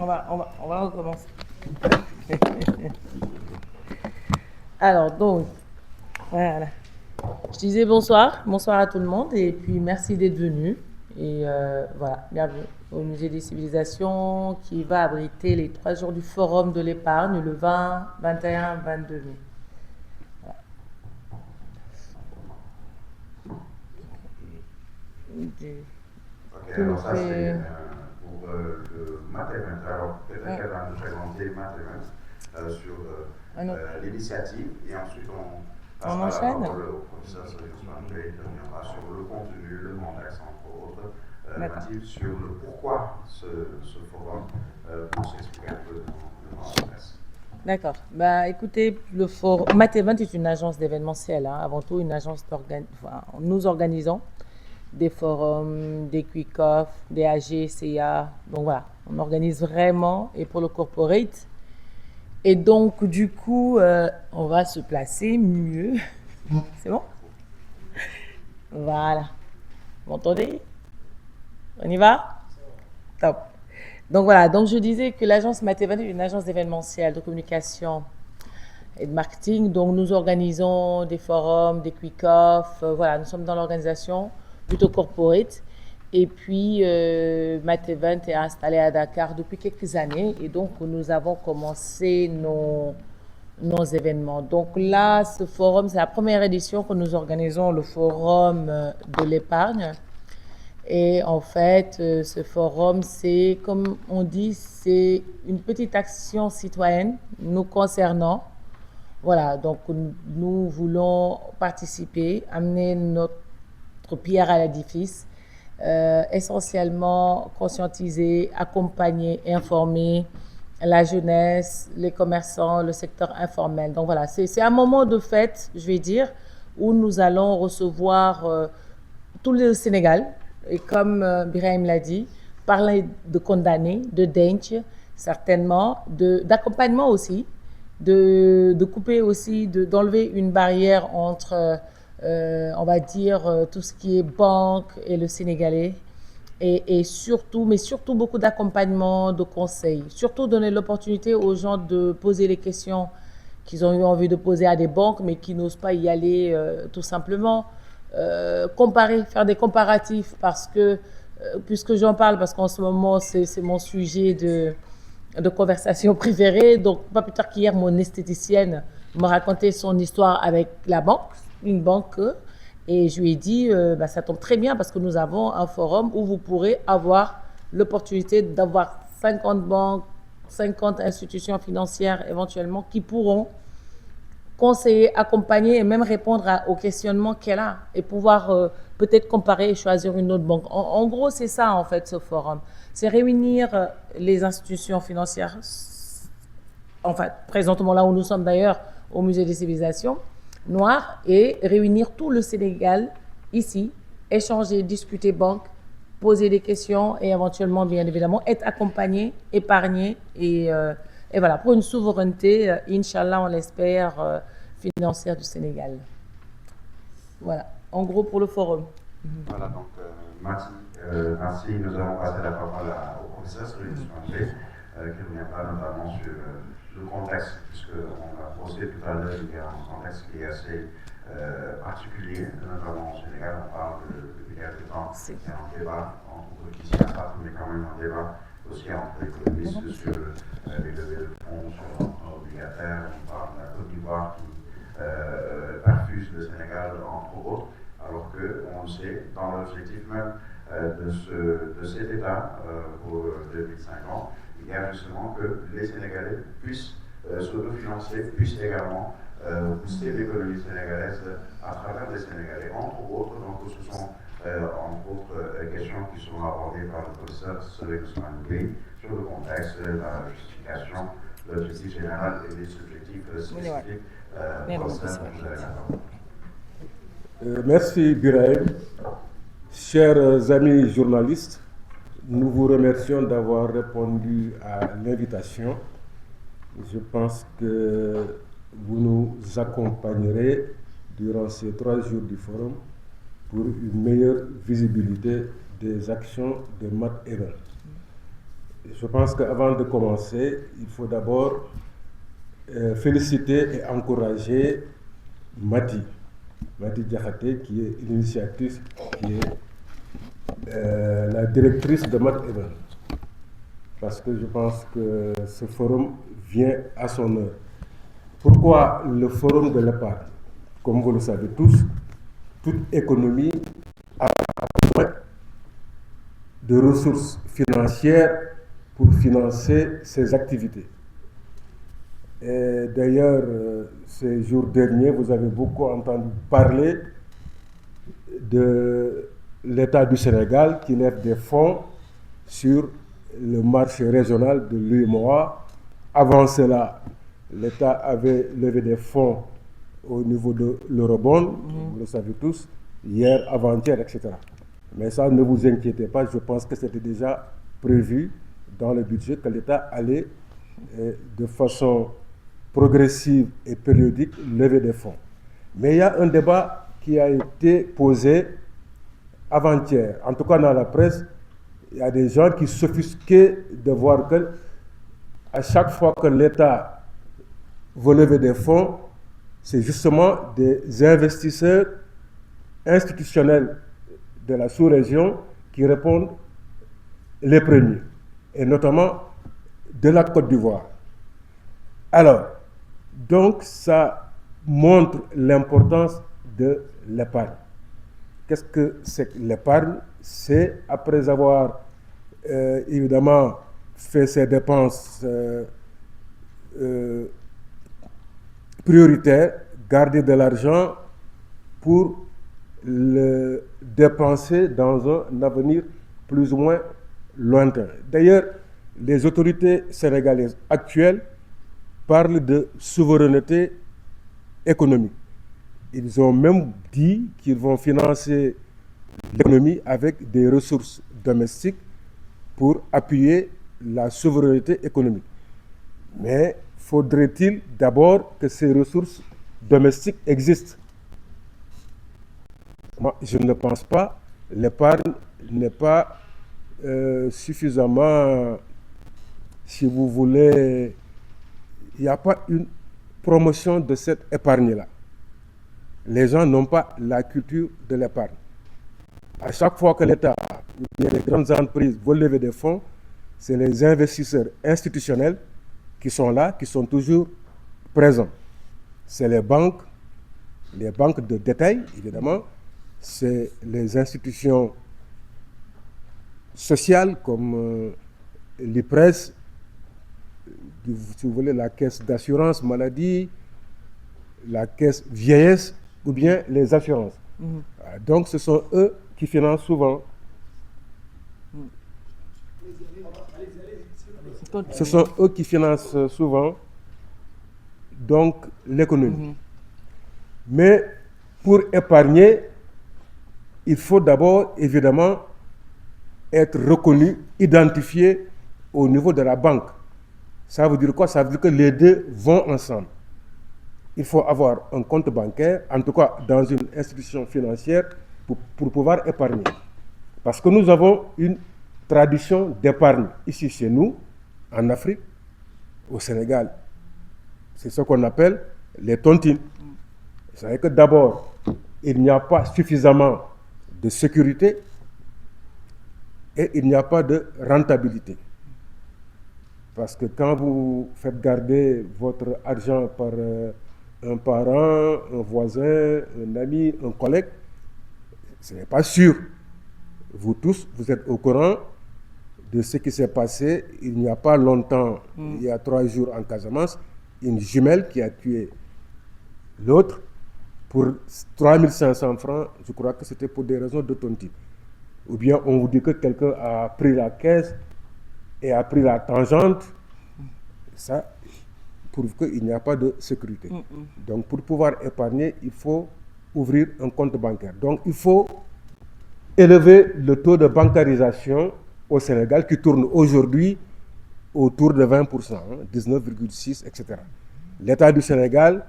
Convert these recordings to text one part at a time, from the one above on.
On va recommencer. Alors, donc, voilà. Je disais bonsoir à tout le monde et puis merci d'être venu. Et voilà, bienvenue au Musée des Civilisations qui va abriter les 3 jours du Forum de l'épargne le 20, 21, 22 mai. Ok, Tu nous alors ça c'est fais pour le Math Event. Alors peut-être qu'elle va nous présenter Math Event sur un autre. l'initiative et ensuite on On passera la enchaîne? parole au professeur Cyril Swampé qui reviendra sur le contenu, le contexte entre autres, D'accord. Mathilde sur le pourquoi ce forum pour s'expliquer un peu dans la presse. D'accord. Bah, écoutez, le forum Math Event est une agence d'événementiel, hein, avant tout une agence nous organisons des forums, des quick-off, des AG, CA. Donc voilà, on organise vraiment et pour le corporate. Et donc, du coup, on va se placer mieux. C'est bon? Voilà. Vous m'entendez? On y va? Top. Donc voilà, donc je disais que l'agence Mathevent est une agence d'événementiel, de communication et de marketing. Donc nous organisons des forums, des quick-off. Voilà, nous sommes dans l'organisation plutôt corporate. Et puis Mathevent est installé à Dakar depuis quelques années. Et donc nous avons commencé nos événements. Donc là, ce forum, c'est la première édition que nous organisons, le forum de l'épargne. Et en fait, ce forum, c'est, comme on dit, c'est une petite action citoyenne nous concernant. Voilà, donc nous voulons participer, amener notre pierre à l'édifice, essentiellement conscientiser, accompagner, informer la jeunesse, les commerçants, le secteur informel. Donc voilà, c'est un moment de fête, je vais dire, où nous allons recevoir tout le Sénégal, et comme Birahim l'a dit, parler de condamnés, de dench, certainement, d'accompagnement aussi, de couper aussi, d'enlever une barrière entre, on va dire, tout ce qui est banque et le Sénégalais. Et surtout, mais surtout beaucoup d'accompagnement, de conseils. Surtout donner l'opportunité aux gens de poser les questions qu'ils ont eu envie de poser à des banques, mais qui n'osent pas y aller tout simplement. Comparer, faire des comparatifs, parce que, puisque j'en parle, parce qu'en ce moment, c'est mon sujet de conversation préférée. Donc, pas plus tard qu'hier, mon esthéticienne me racontait son histoire avec la banque, une banque. Et je lui ai dit, bah, ça tombe très bien parce que nous avons un forum où vous pourrez avoir l'opportunité d'avoir 50 banques, 50 institutions financières éventuellement qui pourront conseiller, accompagner et même répondre aux questionnements qu'elle a et pouvoir peut-être comparer et choisir une autre banque. En gros, c'est ça en fait ce forum. C'est réunir les institutions financières, enfin présentement là où nous sommes d'ailleurs au Musée des Civilisations noires, et réunir tout le Sénégal ici, échanger, discuter banque, poser des questions et éventuellement bien évidemment être accompagné, épargné et voilà, pour une souveraineté, Inch'Allah, on l'espère, financière du Sénégal. Voilà, en gros pour le forum. Voilà, donc merci. Nous allons passer la parole au professeur Cyril Swampé, qui reviendra notamment sur le contexte, puisqu'on a posé tout à l'heure, il y a un contexte qui est assez particulier, notamment au Sénégal. On parle il y a deux temps, il y a un débat entre qui s'y attrape, mais quand même un débat aussi entre économistes sur les levées de fonds, sur l'emprunt obligataire. On parle de la Côte d'Ivoire qui perfuse le Sénégal, entre autres. Alors qu'on le sait, dans l'objectif même de cet État pour 2050, il y a justement que les Sénégalais puissent s'autofinancer, puissent également booster l'économie sénégalaise à travers les Sénégalais, entre autres. Donc ce sont entre autres questions qui seront abordées par le professeur Cyril Swampé sur le contexte, la justification, l'objectif général et les objectifs spécifiques. Professeur, vous avez la parole. Merci Birahim. Chers amis journalistes, nous vous remercions d'avoir répondu à l'invitation. Je pense que vous nous accompagnerez durant ces 3 jours du forum pour une meilleure visibilité des actions de Math Event. Je pense qu'avant de commencer, il faut d'abord féliciter et encourager Mati Diakhaté, qui est l'initiatrice, qui est la directrice de Mat Even. Parce que je pense que ce forum vient à son heure. Pourquoi le forum de l'épargne? Comme vous le savez tous, toute économie a besoin de ressources financières pour financer ses activités. Et d'ailleurs, ces jours derniers, vous avez beaucoup entendu parler de l'État du Sénégal qui lève des fonds sur le marché régional de l'UEMOA. Avant cela, l'État avait levé des fonds au niveau de l'Eurobond, vous le savez tous, hier, avant-hier, etc. Mais ça, ne vous inquiétez pas, je pense que c'était déjà prévu dans le budget que l'État allait de façon progressive et périodique lever des fonds. Mais il y a un débat qui a été posé avant-hier, en tout cas dans la presse. Il y a des gens qui s'offusquaient de voir que à chaque fois que l'État veut lever des fonds, c'est justement des investisseurs institutionnels de la sous-région qui répondent les premiers, et notamment de la Côte d'Ivoire. Alors, donc ça montre l'importance de l'épargne. Qu'est-ce que c'est que l'épargne? C'est après avoir évidemment fait ses dépenses prioritaires, garder de l'argent pour le dépenser dans un avenir plus ou moins lointain. D'ailleurs, les autorités sénégalaises actuelles parlent de souveraineté économique. Ils ont même dit qu'ils vont financer l'économie avec des ressources domestiques pour appuyer la souveraineté économique. Mais faudrait-il d'abord que ces ressources domestiques existent? Moi, je ne pense pas. L'épargne n'est pas suffisamment, si vous voulez, il n'y a pas une promotion de cette épargne-là. Les gens n'ont pas la culture de l'épargne. À chaque fois que l'État, les grandes entreprises veulent lever des fonds, c'est les investisseurs institutionnels qui sont là, qui sont toujours présents. C'est les banques de détail, évidemment, c'est les institutions sociales comme l'IPRES, si vous voulez, la caisse d'assurance maladie, la caisse vieillesse ou bien les assurances. Donc ce sont eux qui financent souvent. Ce sont eux qui financent souvent donc l'économie. Mais pour épargner, il faut d'abord évidemment être reconnu, identifié au niveau de la banque. Ça veut dire quoi? Ça veut dire que les deux vont ensemble. Il faut avoir un compte bancaire, en tout cas dans une institution financière, pour pouvoir épargner. Parce que nous avons une tradition d'épargne ici chez nous, en Afrique, au Sénégal. C'est ce qu'on appelle les tontines. Vous savez que d'abord, il n'y a pas suffisamment de sécurité et il n'y a pas de rentabilité. Parce que quand vous faites garder votre argent par un parent, un voisin, un ami, un collègue, ce n'est pas sûr. Vous tous, vous êtes au courant de ce qui s'est passé il n'y a pas longtemps, il y a 3 jours en Casamance, une jumelle qui a tué l'autre pour 3500 francs, je crois que c'était pour des raisons de tontine. Ou bien on vous dit que quelqu'un a pris la caisse et a pris la tangente, ça prouve qu'il n'y a pas de sécurité. Donc pour pouvoir épargner, il faut ouvrir un compte bancaire. Donc il faut élever le taux de bancarisation au Sénégal qui tourne aujourd'hui autour de 20%, 19,6, etc. L'État du Sénégal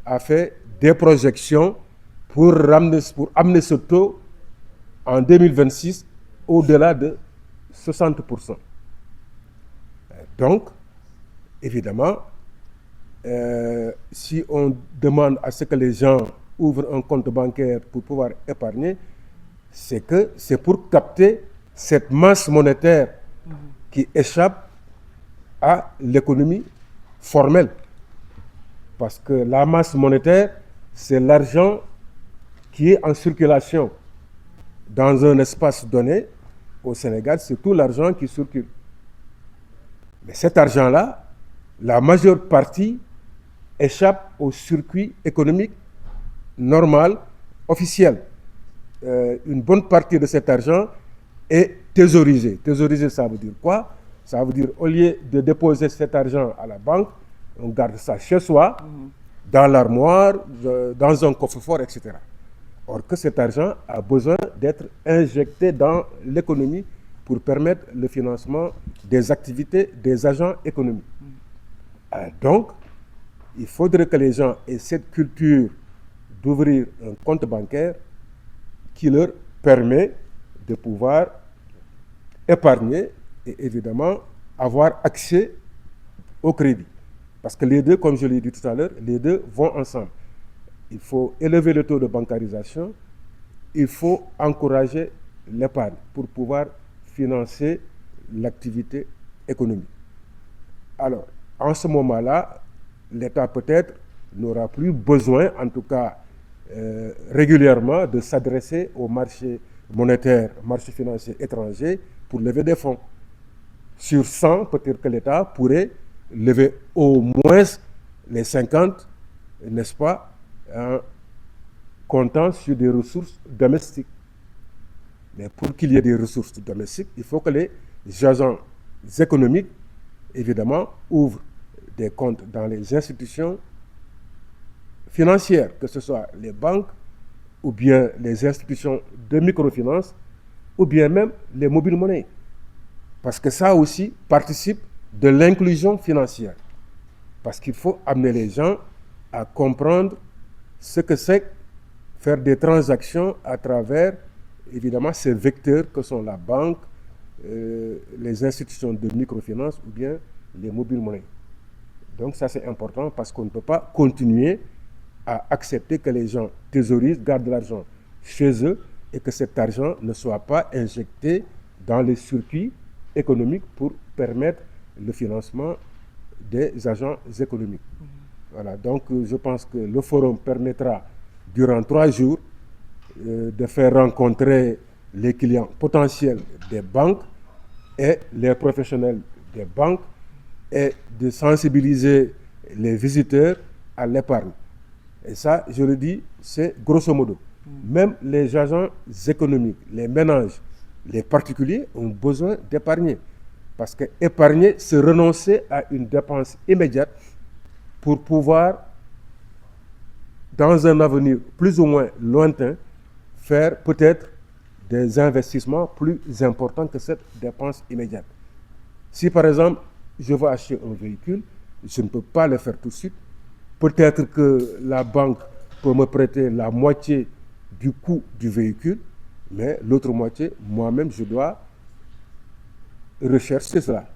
a fait des projections pour amener ce taux en 2026 au-delà de 60%. Donc, évidemment, si on demande à ce que les gens ouvrent un compte bancaire pour pouvoir épargner, c'est pour capter cette masse monétaire qui échappe à l'économie formelle. Parce que la masse monétaire, c'est l'argent qui est en circulation dans un espace donné. Au Sénégal, c'est tout l'argent qui circule. Mais cet argent-là, la majeure partie échappe au circuit économique normal, officiel. Une bonne partie de cet argent est thésaurisé. Thésaurisé, ça veut dire quoi? Ça veut dire, au lieu de déposer cet argent à la banque, on garde ça chez soi, dans l'armoire, dans un coffre-fort, etc. Or que cet argent a besoin d'être injecté dans l'économie pour permettre le financement des activités des agents économiques. Donc, il faudrait que les gens aient cette culture d'ouvrir un compte bancaire qui leur permet de pouvoir épargner et évidemment avoir accès au crédit. Parce que les deux, comme je l'ai dit tout à l'heure, les deux vont ensemble. Il faut élever le taux de bancarisation, il faut encourager l'épargne pour pouvoir financer l'activité économique. Alors, en ce moment-là, l'État peut-être n'aura plus besoin, en tout cas régulièrement, de s'adresser au marché monétaire, marché financier étranger pour lever des fonds. Sur 100, peut-être que l'État pourrait lever au moins les 50, n'est-ce pas, en comptant sur des ressources domestiques. Mais pour qu'il y ait des ressources domestiques, il faut que les agents économiques, évidemment, ouvrent des comptes dans les institutions financières, que ce soit les banques, ou bien les institutions de microfinance, ou bien même les mobiles monnaies. Parce que ça aussi participe de l'inclusion financière. Parce qu'il faut amener les gens à comprendre ce que c'est faire des transactions à travers, évidemment, ces vecteurs que sont la banque, les institutions de microfinance ou bien les mobiles monnaies. Donc ça, c'est important parce qu'on ne peut pas continuer à accepter que les gens thésaurisent, gardent de l'argent chez eux et que cet argent ne soit pas injecté dans les circuits économiques pour permettre le financement des agents économiques. Voilà, donc je pense que le forum permettra durant 3 jours de faire rencontrer les clients potentiels des banques et les professionnels des banques et de sensibiliser les visiteurs à l'épargne. Et ça, je le dis, c'est grosso modo. Même les agents économiques, les ménages, les particuliers ont besoin d'épargner. Parce que épargner, c'est renoncer à une dépense immédiate pour pouvoir, dans un avenir plus ou moins lointain, faire peut-être des investissements plus importants que cette dépense immédiate. Si par exemple, je veux acheter un véhicule, je ne peux pas le faire tout de suite. Peut-être que la banque peut me prêter la moitié du coût du véhicule, mais l'autre moitié, moi-même, je dois rechercher cela.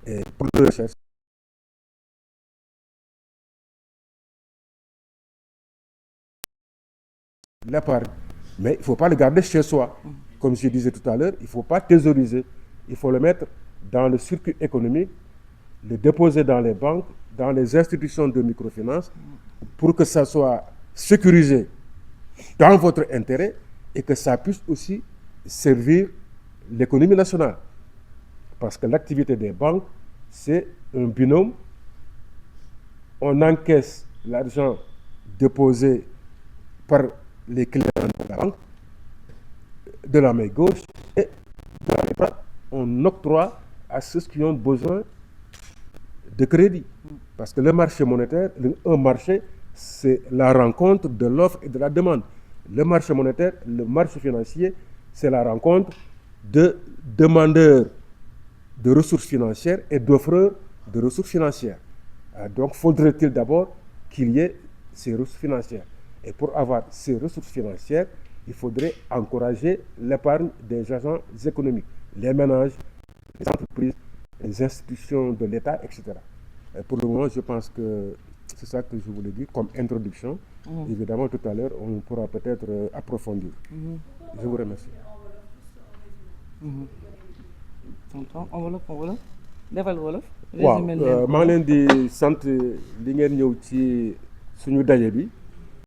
Et pour le rechercher, l'épargne. Mais il ne faut pas le garder chez soi. Comme je disais tout à l'heure, il ne faut pas thésauriser. Il faut le mettre dans le circuit économique, le déposer dans les banques, dans les institutions de microfinance, pour que ça soit sécurisé dans votre intérêt et que ça puisse aussi servir l'économie nationale. Parce que l'activité des banques, c'est un binôme. On encaisse l'argent déposé par les clients de la banque de la main gauche et de la main droite, on octroie à ceux qui ont besoin de crédit. Parce que le marché monétaire, un marché, c'est la rencontre de l'offre et de la demande. Le marché monétaire, le marché financier, c'est la rencontre de demandeurs de ressources financières et d'offreurs de ressources financières. Donc, faudrait-il d'abord qu'il y ait ces ressources financières. Et pour avoir ces ressources financières, il faudrait encourager l'épargne des agents économiques, les ménages, les entreprises, les institutions de l'État, etc. Et pour le moment, je pense que c'est ça que je voulais dire comme introduction. Évidemment, tout à l'heure, on pourra peut-être approfondir. Je vous remercie. tonton wolof defal wolof. waaw résumé leen ko. maa ngi leen di sant li ngeen ñëw ci suñu daje bi.